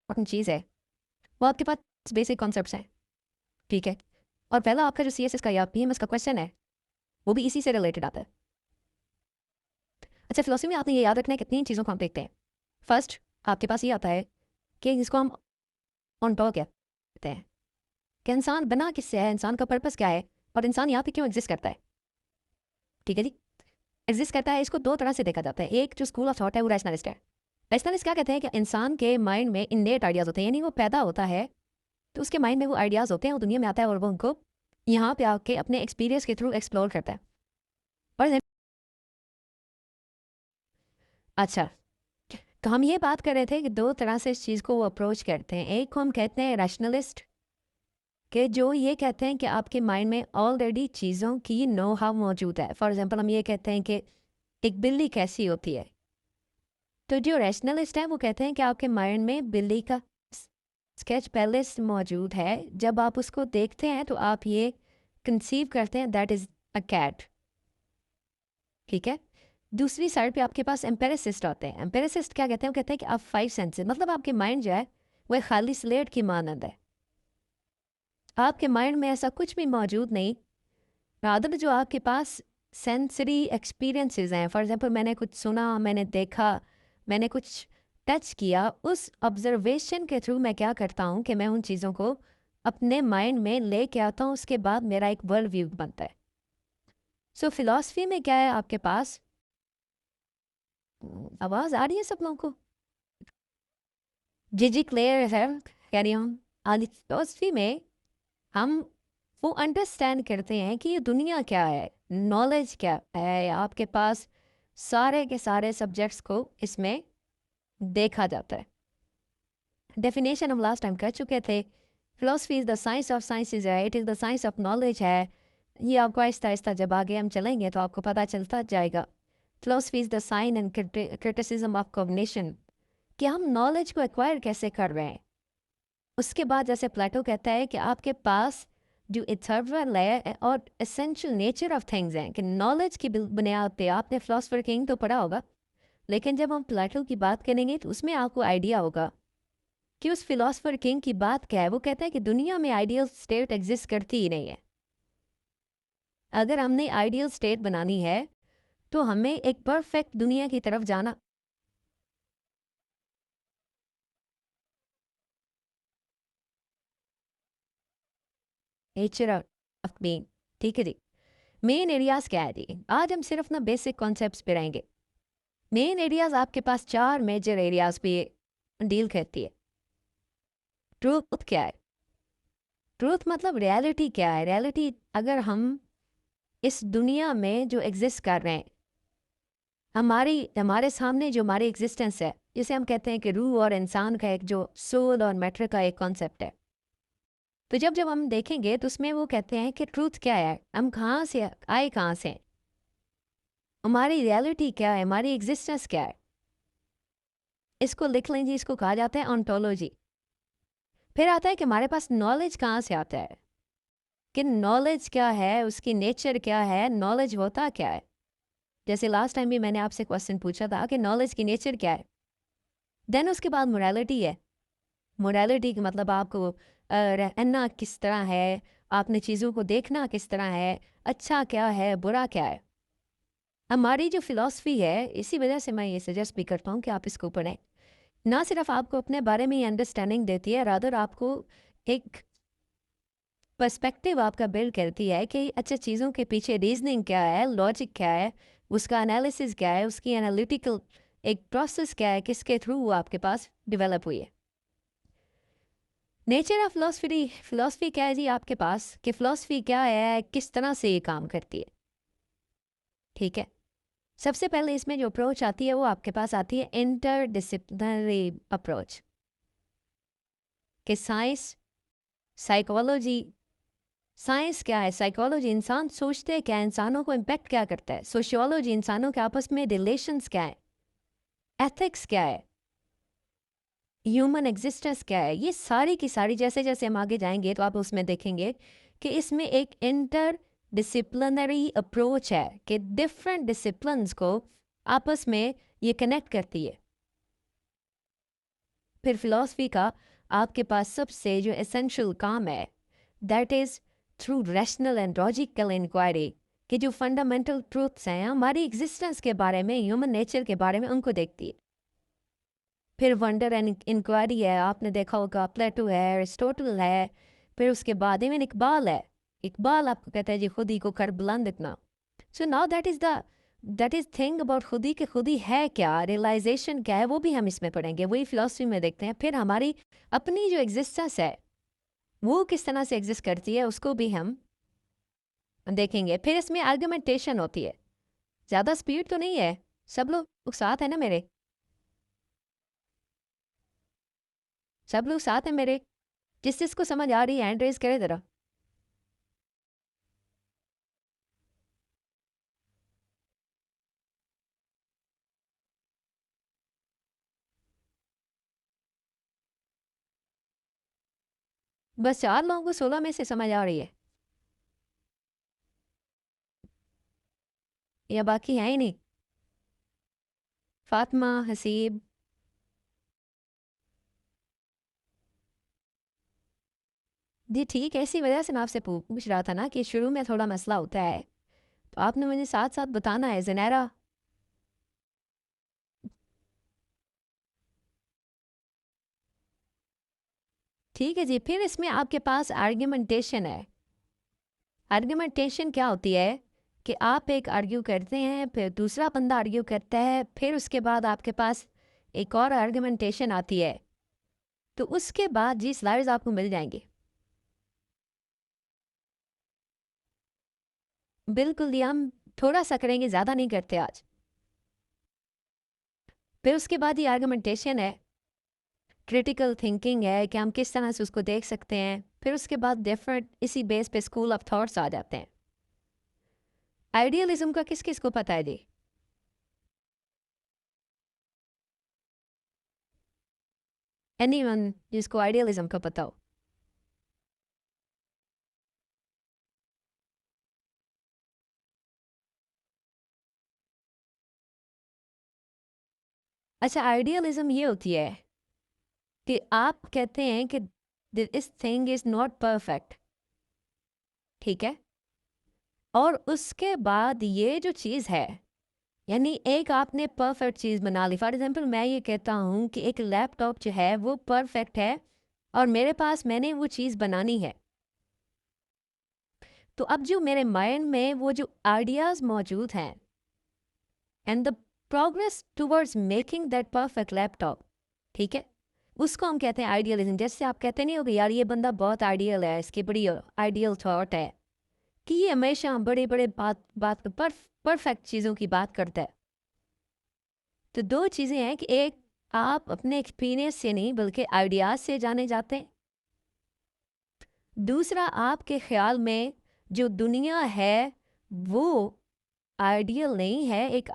Important चीज़ है वो आपके पास बेसिक कॉन्सेप्ट्स हैं, ठीक है। और पहला आपका जो CSS का या PMS का क्वेश्चन है वो भी इसी से रिलेटेड आता है। अच्छा, फिलोसफी में आपने ये याद रखना है कितनी चीज़ों को हम देखते हैं। फर्स्ट आपके पास ये आता है कि जिसको हम ऑनटो कहते हैं कि इंसान बना किससे है, इंसान का पर्पस क्या है और इंसान यहाँ पे क्यों एग्जिस्ट करता है। ठीक है जी, एग्जिस्ट करता है इसको दो तरह से देखा जाता है। एक जो स्कूल ऑफ थॉट है वो रैशनलिस्ट है। रैशनलिस्ट क्या कहते हैं कि इंसान के माइंड में इननेट आइडियाज़ होते हैं, यानी वो पैदा होता है तो उसके माइंड में वो आइडियाज़ होते हैं, वो दुनिया में आता है और वो उनको यहाँ पे आके अपने एक्सपीरियंस के थ्रू एक्सप्लोर करता है। और अच्छा, तो हम ये बात कर रहे थे कि दो तरह से इस चीज़ को वो अप्रोच करते हैं। एक को हम कहते हैं रैशनलिस्ट, कि जो ये कहते हैं कि आपके माइंड में ऑलरेडी चीज़ों की नो हाउ मौजूद है। फॉर एग्जांपल हम ये कहते हैं कि एक बिल्ली कैसी होती है, तो जो रैशनलिस्ट है वो कहते हैं कि आपके माइंड में बिल्ली का स्केच पहले से मौजूद है, जब आप उसको देखते हैं तो आप ये कंसीव करते हैं दैट इज़ अ कैट, ठीक है। दूसरी साइड पे आपके पास एम्पेरिसिस्ट होते हैं। एम्पेरिसिस्ट क्या कहते हैं, वो कहते हैं कि आप फाइव सेंसेस, मतलब आपके माइंड जो है वो एक खाली स्लेट की मानंद है। आपके माइंड में ऐसा कुछ भी मौजूद नहीं, रादर जो आपके पास सेंसरी एक्सपीरियंसेस हैं। फॉर एग्जांपल मैंने कुछ सुना, मैंने देखा, मैंने कुछ टच किया, उस ऑब्जर्वेशन के थ्रू मैं क्या करता हूँ कि मैं उन चीज़ों को अपने माइंड में ले के आता हूँ, उसके बाद मेरा एक वर्ल्ड व्यू बनता है। सो फिलॉसफी में क्या है आपके पास, आवाज़ आ रही है सब लोगों को? जी जी, क्लियर है, कैरी ऑन। आज फिलॉसफी में हम वो अंडरस्टैंड करते हैं कि ये दुनिया क्या है, नॉलेज क्या है आपके पास, सारे के सारे सब्जेक्ट्स को इसमें देखा जाता है। डेफिनेशन हम लास्ट टाइम कर चुके थे। Philosophy is the science of sciences है, it is the science of knowledge है। ये आपको आहिस्ता आहिस्ता जब आगे हम चलेंगे तो आपको पता चलता जाएगा। Philosophy is the science and criticism of cognition, कि हम नॉलेज को एक्वायर कैसे कर रहे हैं। उसके बाद जैसे प्लेटो कहता है कि आपके पास जो इथर्वल है और एसेंशियल नेचर ऑफ थिंग्स हैं, कि नॉलेज की बुनियाद पे आपने फिलोसफर किंग तो पढ़ा होगा, लेकिन जब हम प्लेटो की बात करेंगे तो उसमें आपको आइडिया होगा कि उस फिलोसफर किंग की बात क्या है। वो कहता है कि दुनिया में आइडियल स्टेट एग्जिस्ट करती ही नहीं है। अगर हमने आइडियल स्टेट बनानी है तो हमें एक परफेक्ट दुनिया की तरफ जाना। नेचर ऑफ बीइंग, ठीक है जी। मेन एरियाज क्या है जी, आज हम सिर्फ ना बेसिक कॉन्सेप्ट्स पे रहेंगे। मेन एरियाज आपके पास चार मेजर एरियाज पे डील करती है। ट्रूथ क्या है, ट्रूथ मतलब रियलिटी क्या है। रियलिटी, अगर हम इस दुनिया में जो एग्जिस्ट कर रहे हैं, हमारे सामने जो हमारी एग्जिस्टेंस है, जिसे हम कहते हैं कि रूह और इंसान का एक जो सोल और मैटर का एक कॉन्सेप्ट है, तो जब जब हम देखेंगे तो उसमें वो कहते हैं कि ट्रूथ क्या है, हम कहाँ से आए, कहाँ से हैं? हमारी रियलिटी क्या है, हमारी एग्जिस्टेंस क्या है। इसको लिख लें जी, इसको कहा जाता है ऑन्टोलॉजी। फिर आता है कि हमारे पास नॉलेज कहाँ से आता है, कि नॉलेज क्या है, उसकी नेचर क्या है, नॉलेज होता क्या है। जैसे लास्ट टाइम भी मैंने आपसे क्वेश्चन पूछा था कि नॉलेज की नेचर क्या है। देन उसके बाद मोरालिटी है। मोरालिटी का मतलब आपको रहना किस तरह है, आपने चीज़ों को देखना किस तरह है, अच्छा क्या है, बुरा क्या है। हमारी जो फिलॉसफी है, इसी वजह से मैं ये सजेस्ट भी करता हूँ कि आप इसको पढ़ें। ना सिर्फ आपको अपने बारे में ये अंडरस्टैंडिंग देती है, रादर आपको एक पर्सपेक्टिव आपका बिल्ड करती है कि अच्छा चीज़ों के पीछे रीजनिंग क्या है, लॉजिक क्या है, उसका एनालिसिस क्या है, उसकी एनालिटिकल एक प्रोसेस क्या है, किसके थ्रू वो आपके पास डेवलप हुई है। नेचर ऑफ फिलोसफी, फिलोसफी क्या है जी आपके पास, कि फिलोसफी क्या है, किस तरह से ये काम करती है, ठीक है। सबसे पहले इसमें जो अप्रोच आती है वो आपके पास आती है इंटर डिसिप्लिनरी अप्रोच, कि साइंस, साइकोलॉजी। साइंस क्या है, साइकोलॉजी इंसान सोचते क्या है, इंसानों को इम्पेक्ट क्या करता है, सोशियोलॉजी इंसानों के आपस में रिलेशंस क्या है, एथिक्स क्या है, ह्यूमन एग्जिस्टेंस क्या है। ये सारी की सारी जैसे जैसे हम आगे जाएंगे तो आप उसमें देखेंगे कि इसमें एक इंटर डिसिप्लिनरी अप्रोच है, कि डिफरेंट डिसिप्लिन्स को आपस में ये कनेक्ट करती है। फिर फिलॉसफी का आपके पास सबसे जो एसेंशियल काम है, that is through rational and logical inquiry, कि जो फंडामेंटल ट्रूथ्स हैं हमारी एग्जिस्टेंस के बारे में, ह्यूमन नेचर के बारे में, उनको देखती है। फिर वंडर एंड इंक्वायरी है, आपने देखा होगा प्लेटो है, अरिस्टोटल है। फिर उसके बाद इवन इकबाल है। इकबाल आपको कहता है जी खुद ही को कर बुलंद इतना। So now that is thing about खुदी के खुदी है क्या, रियलाइजेशन क्या है, वो भी हम इसमें पढ़ेंगे, वही फिलॉसफी में देखते हैं। फिर हमारी अपनी जो एग्जिस्टेंस है वो किस तरह से एग्जिस्ट करती है उसको भी हम देखेंगे। फिर इसमें आर्गुमेंटेशन होती है। ज़्यादा स्पीड तो नहीं है, सब लोग साथ है ना मेरे, सब लोग साथ हैं मेरे। जिसको समझ आ रही है हैंड रेज करे ज़रा। बस 4 लोगों को 16 में से समझ आ रही है, या बाकी है ही नहीं? फातिमा, हसीब। जी ठीक है, इसी वजह से मैं आपसे पूछ रहा था ना कि शुरू में थोड़ा मसला होता है, तो आपने मुझे साथ साथ बताना है। ज़नैरा, ठीक है जी। फिर इसमें आपके पास आर्ग्यूमेंटेशन है। आर्ग्यूमेंटेशन क्या होती है कि आप एक आर्ग्यू करते हैं, फिर दूसरा बंदा आर्ग्यू करता है, फिर उसके बाद आपके पास एक और आर्ग्यूमेंटेशन आती है। तो उसके बाद जी स्लाइड्स आपको मिल जाएंगे। बिल्कुल जी, हम थोड़ा सा करेंगे, ज़्यादा नहीं करते आज। फिर उसके बाद ये आर्गुमेंटेशन है, क्रिटिकल थिंकिंग है कि हम किस तरह से उसको देख सकते हैं। फिर उसके बाद डिफरेंट इसी बेस पे स्कूल ऑफ थॉट्स आ जाते हैं। आइडियलिज्म का किस किस को पता है जी? एनीवन जिसको आइडियलिज्म का पता हो? अच्छा, आइडियलिज्म ये होती है कि आप कहते हैं कि this thing is not perfect, ठीक है, और उसके बाद ये जो चीज़ है, यानी एक आपने परफेक्ट चीज़ बना ली। फॉर एग्जांपल मैं ये कहता हूँ कि एक लैपटॉप जो है वो परफेक्ट है और मेरे पास मैंने वो चीज़ बनानी है। तो अब जो मेरे माइंड में वो जो आइडियाज़ मौजूद हैं and the progress towards making that perfect laptop, ठीक है, उसको हम कहते हैं आइडियलिज्म। जैसे आप कहते नहीं हो कि यार ये बंदा बहुत आइडियल है, इसकी बड़ी आइडियल थॉट है, कि ये हमेशा बड़े बड़े बात बात परफेक्ट चीज़ों की बात करता है। तो दो चीज़ें हैं कि एक, आप अपने एक्सपीरियंस से नहीं बल्कि आइडियाज़ से जाने जाते हैं। दूसरा, आपके ख्याल में जो दुनिया है वो आइडियल नहीं है, एक